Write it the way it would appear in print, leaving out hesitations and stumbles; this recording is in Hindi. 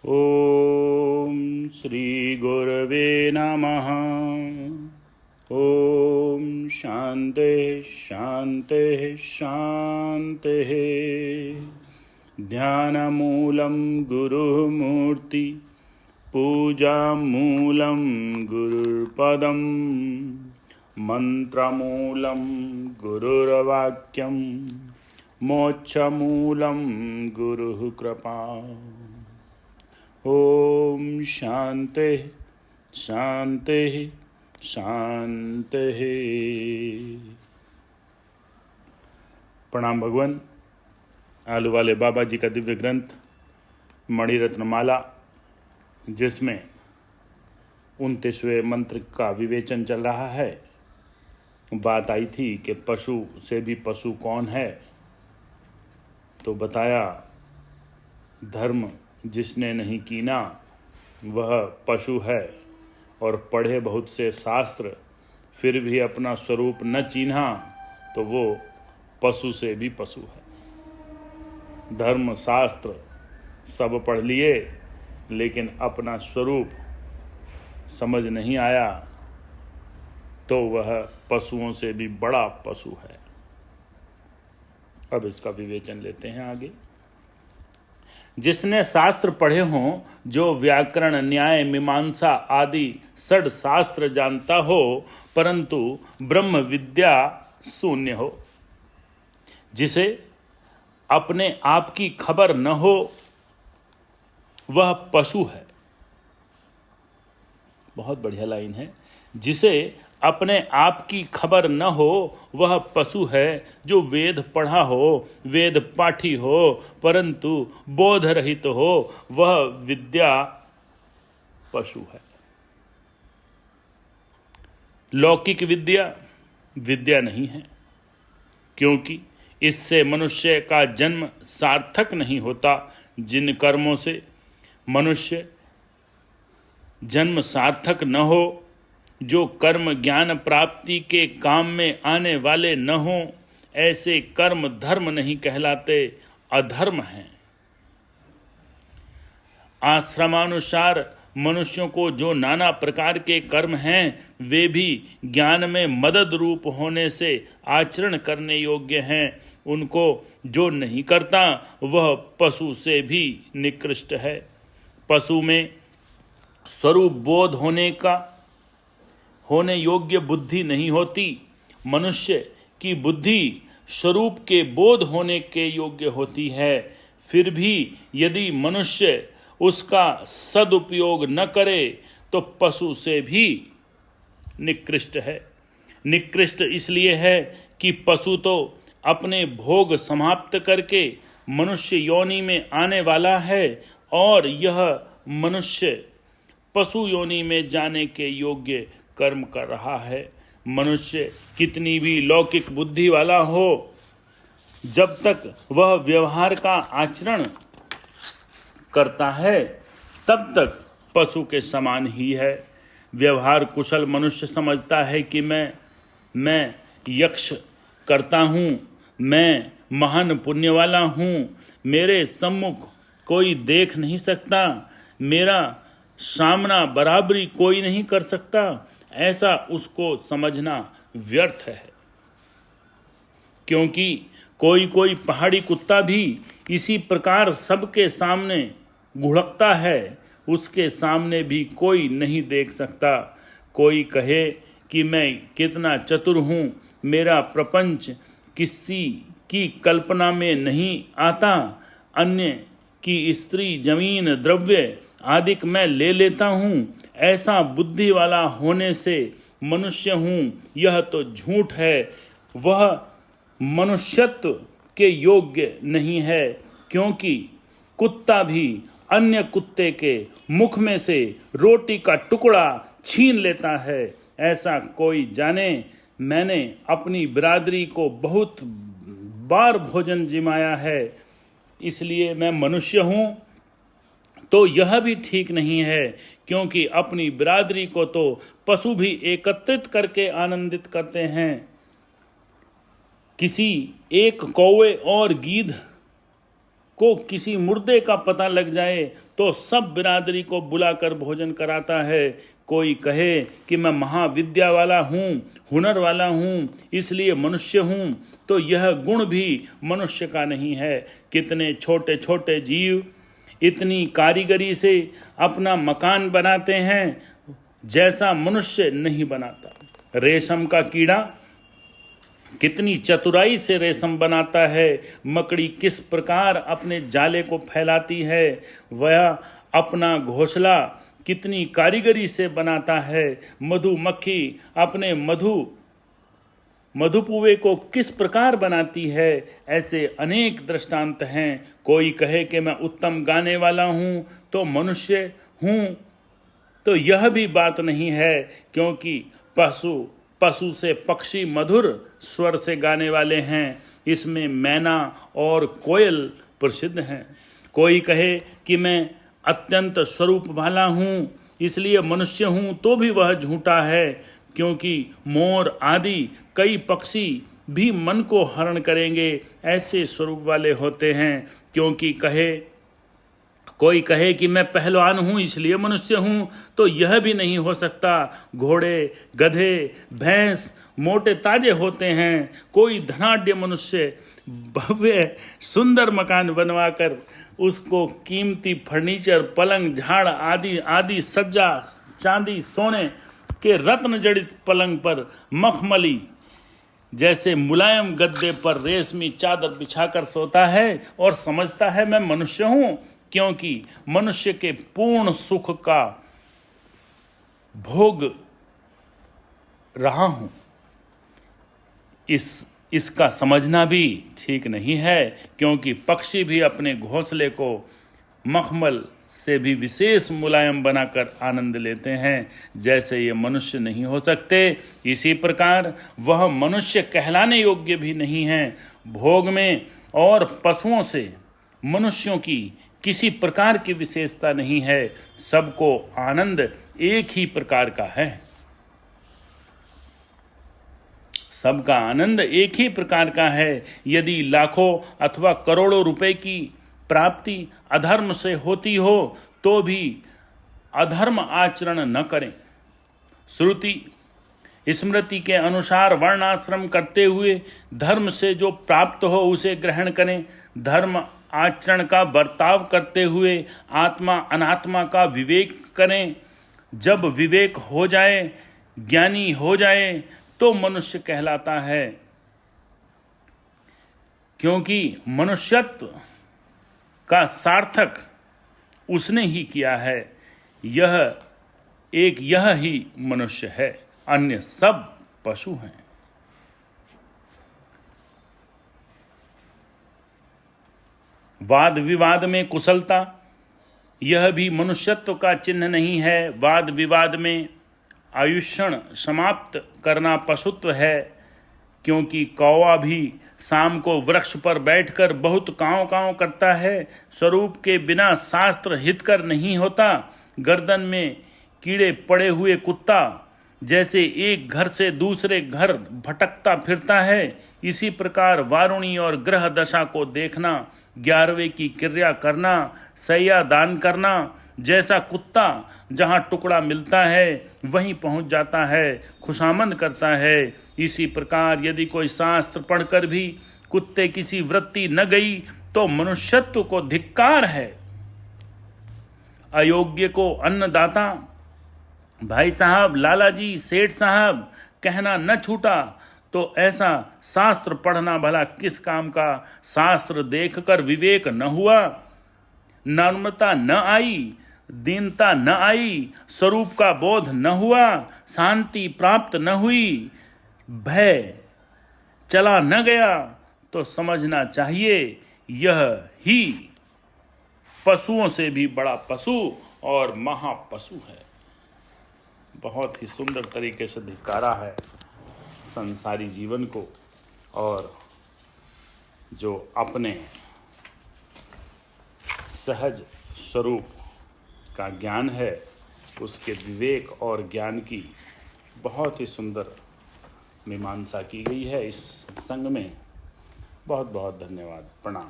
ओम श्री गुरवे नमः। ओम शांति शांति शांति। ध्यानमूलं गुरुमूर्ति पूजामूलं गुरुर्पदं मंत्रमूलं गुरुर्वाक्यं मोक्षमूलं गुरुः कृपा। ओम शांति शांति शांति। प्रणाम भगवान। आलू वाले बाबा जी का दिव्य ग्रंथ मणिरत्नमाला, जिसमें 29वें मंत्र का विवेचन चल रहा है। बात आई थी कि पशु से भी पशु कौन है, तो बताया धर्म जिसने नहीं कीना वह पशु है, और पढ़े बहुत से शास्त्र फिर भी अपना स्वरूप न चिन्हा तो वो पशु से भी पशु है। धर्म शास्त्र सब पढ़ लिए लेकिन अपना स्वरूप समझ नहीं आया तो वह पशुओं से भी बड़ा पशु है। अब इसका विवेचन लेते हैं आगे। जिसने शास्त्र पढ़े हों, जो व्याकरण न्याय मीमांसा आदि षड शास्त्र जानता हो, परंतु ब्रह्म विद्या शून्य हो, जिसे अपने आप की खबर न हो, वह पशु है। बहुत बढ़िया लाइन है। जिसे अपने आप की खबर न हो वह पशु है। जो वेद पढ़ा हो, वेद पाठी हो, परंतु बोध रहित हो, वह विद्या पशु है। लौकिक विद्या विद्या नहीं है, क्योंकि इससे मनुष्य का जन्म सार्थक नहीं होता। जिन कर्मों से मनुष्य जन्म सार्थक न हो, जो कर्म ज्ञान प्राप्ति के काम में आने वाले न हों, ऐसे कर्म धर्म नहीं कहलाते, अधर्म हैं। आश्रमानुसार मनुष्यों को जो नाना प्रकार के कर्म हैं, वे भी ज्ञान में मदद रूप होने से आचरण करने योग्य हैं। उनको जो नहीं करता वह पशु से भी निकृष्ट है। पशु में स्वरूप बोध होने योग्य बुद्धि नहीं होती। मनुष्य की बुद्धि स्वरूप के बोध होने के योग्य होती है। फिर भी यदि मनुष्य उसका सदुपयोग न करे तो पशु से भी निकृष्ट है। निकृष्ट इसलिए है कि पशु तो अपने भोग समाप्त करके मनुष्य योनि में आने वाला है, और यह मनुष्य पशु योनि में जाने के योग्य कर्म कर रहा है। मनुष्य कितनी भी लौकिक बुद्धि वाला हो, जब तक वह व्यवहार का आचरण करता है तब तक पशु के समान ही है। व्यवहार कुशल मनुष्य समझता है कि मैं यक्ष करता हूँ, मैं महान पुण्य वाला हूँ, मेरे सम्मुख कोई देख नहीं सकता, मेरा सामना बराबरी कोई नहीं कर सकता, ऐसा उसको समझना व्यर्थ है। क्योंकि कोई पहाड़ी कुत्ता भी इसी प्रकार सबके सामने घुड़कता है, उसके सामने भी कोई नहीं देख सकता। कोई कहे कि मैं कितना चतुर हूँ, मेरा प्रपंच किसी की कल्पना में नहीं आता, अन्य की स्त्री जमीन द्रव्य आदि मैं ले लेता हूँ, ऐसा बुद्धि वाला होने से मनुष्य हूँ, यह तो झूठ है। वह मनुष्यत्व के योग्य नहीं है, क्योंकि कुत्ता भी अन्य कुत्ते के मुख में से रोटी का टुकड़ा छीन लेता है। ऐसा कोई जाने। मैंने अपनी बिरादरी को बहुत बार भोजन जिमाया है, इसलिए मैं मनुष्य हूँ, तो यह भी ठीक नहीं है, क्योंकि अपनी बिरादरी को तो पशु भी एकत्रित करके आनंदित करते हैं। किसी एक कौवे और गीध को किसी मुर्दे का पता लग जाए तो सब बिरादरी को बुलाकर भोजन कराता है। कोई कहे कि मैं महाविद्या वाला हूँ, हुनर वाला हूँ, इसलिए मनुष्य हूँ, तो यह गुण भी मनुष्य का नहीं है। कितने छोटे छोटे जीव इतनी कारीगरी से अपना मकान बनाते हैं जैसा मनुष्य नहीं बनाता। रेशम का कीड़ा कितनी चतुराई से रेशम बनाता है, मकड़ी किस प्रकार अपने जाले को फैलाती है, वह अपना घोंसला कितनी कारीगरी से बनाता है, मधुमक्खी अपने मधुपुए को किस प्रकार बनाती है। ऐसे अनेक दृष्टांत हैं। कोई कहे कि मैं उत्तम गाने वाला हूँ तो मनुष्य हूँ, तो यह भी बात नहीं है, क्योंकि पशु से पक्षी मधुर स्वर से गाने वाले हैं। इसमें मैना और कोयल प्रसिद्ध हैं। कोई कहे कि मैं अत्यंत स्वरूप वाला हूँ इसलिए मनुष्य हूँ, तो भी वह झूठा है, क्योंकि मोर आदि कई पक्षी भी मन को हरण करेंगे ऐसे स्वरूप वाले होते हैं। क्योंकि कोई कहे कि मैं पहलवान हूँ इसलिए मनुष्य हूँ, तो यह भी नहीं हो सकता। घोड़े, गधे, भैंस मोटे ताजे होते हैं। कोई धनाढ्य मनुष्य भव्य सुंदर मकान बनवाकर उसको कीमती फर्नीचर, पलंग, झाड़ आदि सज्जा, चांदी, सोने के रत्न जड़ित पलंग पर मखमली जैसे मुलायम गद्दे पर रेशमी चादर बिछाकर सोता है और समझता है मैं मनुष्य हूँ, क्योंकि मनुष्य के पूर्ण सुख का भोग रहा हूँ। इसका समझना भी ठीक नहीं है, क्योंकि पक्षी भी अपने घोंसले को मखमल से भी विशेष मुलायम बनाकर आनंद लेते हैं, जैसे ये मनुष्य नहीं हो सकते। इसी प्रकार वह मनुष्य कहलाने योग्य भी नहीं है। भोग में और पशुओं से मनुष्यों की किसी प्रकार की विशेषता नहीं है। सबको आनंद एक ही प्रकार का है। सबका आनंद एक ही प्रकार का है। यदि लाखों अथवा करोड़ों रुपए की प्राप्ति अधर्म से होती हो तो भी अधर्म आचरण न करें। श्रुति स्मृति के अनुसार वर्णाश्रम करते हुए धर्म से जो प्राप्त हो उसे ग्रहण करें। धर्म आचरण का बर्ताव करते हुए आत्मा अनात्मा का विवेक करें। जब विवेक हो जाए, ज्ञानी हो जाए, तो मनुष्य कहलाता है, क्योंकि मनुष्यत्व का सार्थक उसने ही किया है। यह ही मनुष्य है, अन्य सब पशु हैं। वाद विवाद में कुशलता यह भी मनुष्यत्व का चिन्ह नहीं है। वाद विवाद में आयुष्ण समाप्त करना पशुत्व है, क्योंकि कौवा भी शाम को वृक्ष पर बैठकर बहुत काँव काँव करता है। स्वरूप के बिना शास्त्र हितकर नहीं होता। गर्दन में कीड़े पड़े हुए कुत्ता जैसे एक घर से दूसरे घर भटकता फिरता है, इसी प्रकार वारुणी और ग्रह दशा को देखना, 11वें की क्रिया करना, सैया दान करना, जैसा कुत्ता जहाँ टुकड़ा मिलता है वहीं पहुँच जाता है, खुशामंद करता है। इसी प्रकार यदि कोई शास्त्र पढ़कर भी कुत्ते किसी वृत्ति न गई तो मनुष्यत्व को धिक्कार है। अयोग्य को अन्नदाता, भाई साहब, लाला जी, सेठ साहब कहना न छूटा तो ऐसा शास्त्र पढ़ना भला किस काम का। शास्त्र देखकर विवेक न हुआ, नम्रता न आई, दीनता न आई, स्वरूप का बोध न हुआ, शांति प्राप्त न हुई, भय चला न गया, तो समझना चाहिए यह ही पशुओं से भी बड़ा पशु और महापशु है। बहुत ही सुंदर तरीके से धिक्कारा है संसारी जीवन को, और जो अपने सहज स्वरूप का ज्ञान है उसके विवेक और ज्ञान की बहुत ही सुंदर मीमांसा की गई है इस सत्संग में। बहुत बहुत धन्यवाद। प्रणाम।